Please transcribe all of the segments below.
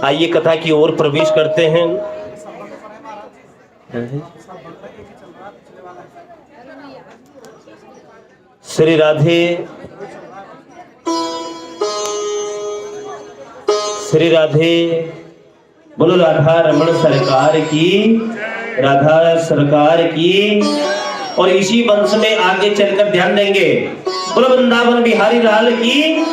आइए कथा की ओर प्रवेश करते हैं। श्री राधे श्री राधे। बोलो राधा रमण सरकार की, राधा सरकार की। और इसी वंश में आगे चलकर ध्यान देंगे। बोलो वृंदावन बिहारी लाल की।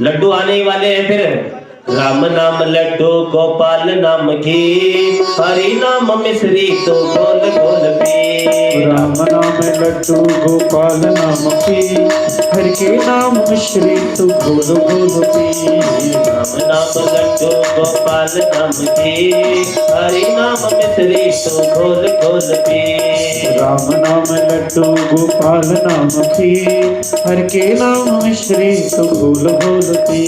लड्डू आने वाले हैं फिर। राम नाम लड्डू गोपाल नाम की, हरि नाम मिश्री तो गोल गोल पी। राम नाम लड्डू गोपाल नाम की, हरि के नाम मिश्री तो गोल गोल पी। राम नाम लड्डू गोपाल नाम की, हरि नाम मिश्री तो गोल गोल पी। राम नाम लड्डू गोपाल नाम की, हरि के नाम मिश्री तो गोल गोल पी।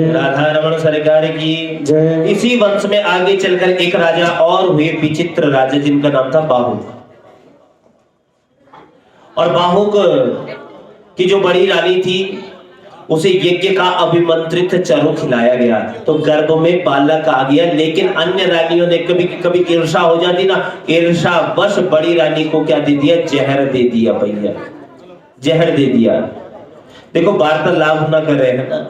राधा रमण सरकार की जय। इसी वंश में आगे चलकर एक राजा और हुए, विचित्र राजा, जिनका नाम था बाहुक। और बाहुक की जो बड़ी रानी थी, उसे यज्ञ का अभिमंत्रित चरु खिलाया गया तो गर्भ में बालक आ गया। लेकिन अन्य रानियों ने कभी कभी ईर्षा हो जाती ना, ईर्षा वश बड़ी रानी को क्या दे दिया? जहर दे दिया भैया, जहर दे दिया। देखो वार्तालाप ना कर रहे हैं ना।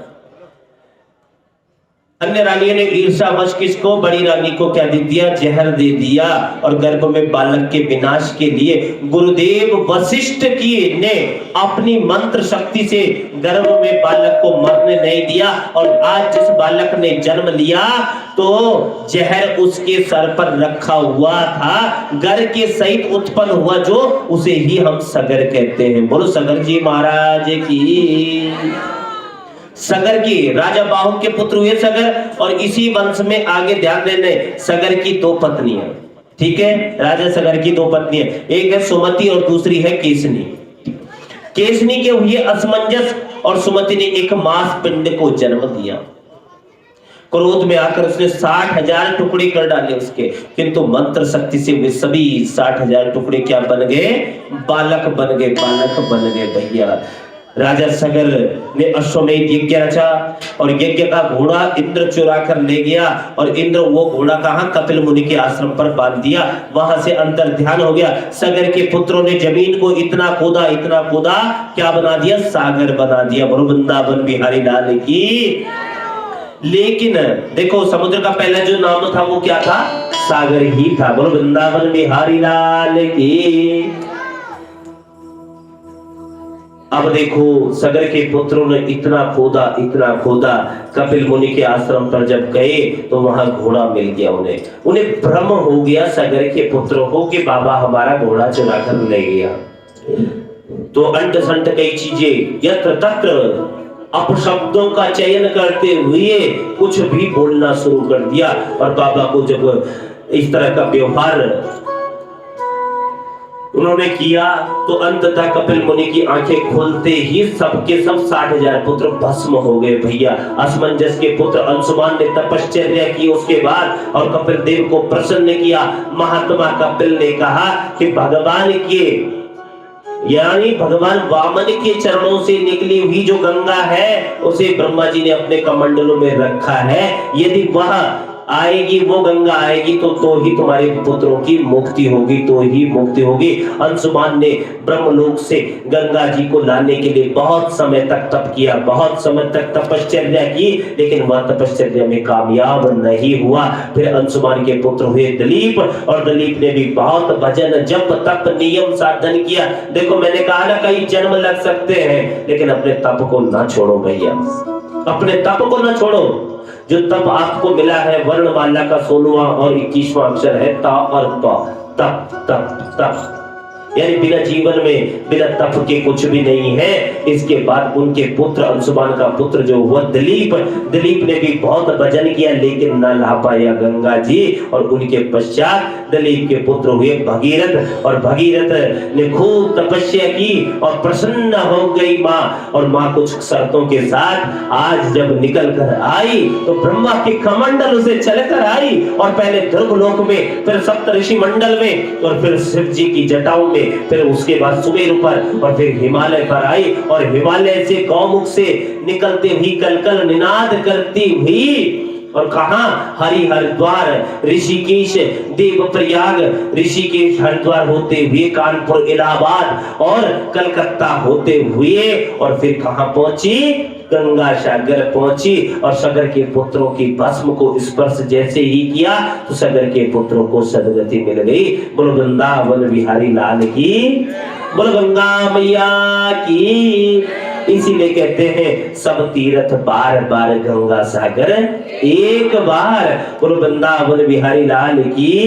अन्य रानियों ने ईर्षावश किसको? बड़ी रानी को क्या दे दिया? जहर दे दिया। और गर्भ में बालक के विनाश के लिए गुरुदेव वशिष्ठ की ने अपनी मंत्र शक्ति से गर्भ में बालक को मरने नहीं दिया। और आज जिस बालक ने जन्म लिया तो जहर उसके सर पर रखा हुआ था, गर के सहित उत्पन्न हुआ, जो उसे ही हम सगर कहते हैं। बोलो सगर जी महाराज की। सगर की राजा बाहुक के पुत्र हुए सगर। और इसी वंश में आगे ध्यान देने, सगर की दो पत्नियां, ठीक है, राजा सगर की दो पत्नियां, एक है सुमति और दूसरी है केसनी। केसनी के हुए असमंजस और सुमति ने एक मांस पिंड को जन्म दिया। क्रोध में आकर उसने 60,000 टुकड़े कर डाले उसके, किंतु मंत्र शक्ति से वे सभी 60,000 टुकड़े क्या बन गए? बालक बन गए, बालक बन गए भैया। राजा सगर ने अश्वमेध यज्ञ रचा और यज्ञ का घोड़ा इंद्र चुरा कर ले गया। और इंद्र वो घोड़ा कहां? कपिल मुनि के आश्रम पर बांध दिया। वहां से अंतर ध्यान हो गया। सगर के पुत्रों ने जमीन को इतना खोदा, इतना खोदा, क्या बना दिया? सागर बना दिया। बोलो वृंदावन बिहारी लाल की। लेकिन देखो समुद्र का पहला जो नाम था वो क्या था? सागर ही था। बोलो वृंदावन बिहारी लाल की। अब देखो सगर के पुत्रों ने इतना खोदा, इतना खोदा, कपिल मुनि के आश्रम पर जब गए तो वहां घोड़ा मिल गया। उन्हें भ्रम हो गया सगर के पुत्रों को कि बाबा हमारा घोड़ा चुरा कर ले गया। तो अंट संट कई चीजें यत्र तत्र अपशब्दों का चयन करते हुए कुछ भी बोलना शुरू कर दिया। और बाबा को जब इस तरह का व्यवहार उन्होंने किया तो अंततः कपिल मुनि की आंखें खोलते ही सबके सब 60,000 पुत्र भस्म हो गए भैया। असमंजस के पुत्र अंशुमान ने तपश्चर्या की उसके बाद और कपिल देव को प्रसन्न किया। महात्मा कपिल ने कहा कि भगवान के, यानी भगवान वामन के चरणों से निकली हुई जो गंगा है उसे ब्रह्मा जी ने अपने कमंडलों में रखा है। यदि वह आएगी, वो गंगा आएगी तो ही तुम्हारे पुत्रों की मुक्ति होगी, तो ही मुक्ति होगी। अंशुमान ने ब्रह्मलोक से गंगा जी को लाने के लिए बहुत समय तक तप किया, बहुत समय तक तपश्चर्या की, लेकिन वह तपश्चर्या में कामयाब नहीं हुआ। फिर अंशुमान के पुत्र हुए दलीप, और दलीप ने भी बहुत भजन जप तप नियम साधन किया। देखो मैंने कहा ना कई जन्म लग सकते हैं, लेकिन अपने तप को ना छोड़ो भैया, अपने तप को ना छोड़ो। जो तप आपको मिला है वर्णमाला का 16वां और 21वां अक्षर है ता और प, तप तप तप। यानी बिना जीवन में बिना तप के कुछ भी नहीं है। इसके बाद उनके पुत्र अंशुमान का पुत्र जो हुआ दिलीप ने भी बहुत भजन किया लेकिन न ला पाया गंगा जी। और उनके पश्चात दिलीप के पुत्र हुए भगीरथ, और भगीरथ ने खूब तपस्या की और प्रसन्न हो गई माँ। और माँ कुछ शर्तों के साथ आज जब निकल कर आई तो ब्रह्मा के कमंडल से चलकर आई, और पहले ध्रुवलोक में, फिर सप्त ऋषि मंडल में, और फिर शिव जी की जटाओं में, फिर उसके बाद सुमेरु पर, और फिर हिमालय पर आई। और हिमालय से गौमुख से निकलते हुई कलकल निनाद करती हुई और कहां हरि हरिद्वार ऋषिकेश देवप्रयाग, ऋषिकेश हरिद्वार होते हुए कानपुर इलाहाबाद और कलकत्ता होते हुए, और फिर कहां पहुंची, गंगा सागर पहुंची। और सगर के पुत्रों की भस्म को स्पर्श जैसे ही किया तो सगर के पुत्रों को सदगति मिल गई। बोलो वृंदावन बिहारी लाल की, बोलो गंगा मैया की। इसीलिए कहते हैं सब तीर्थ बार बार, गंगा सागर एक बार। बोलो वृंदावन बिहारी लाल की।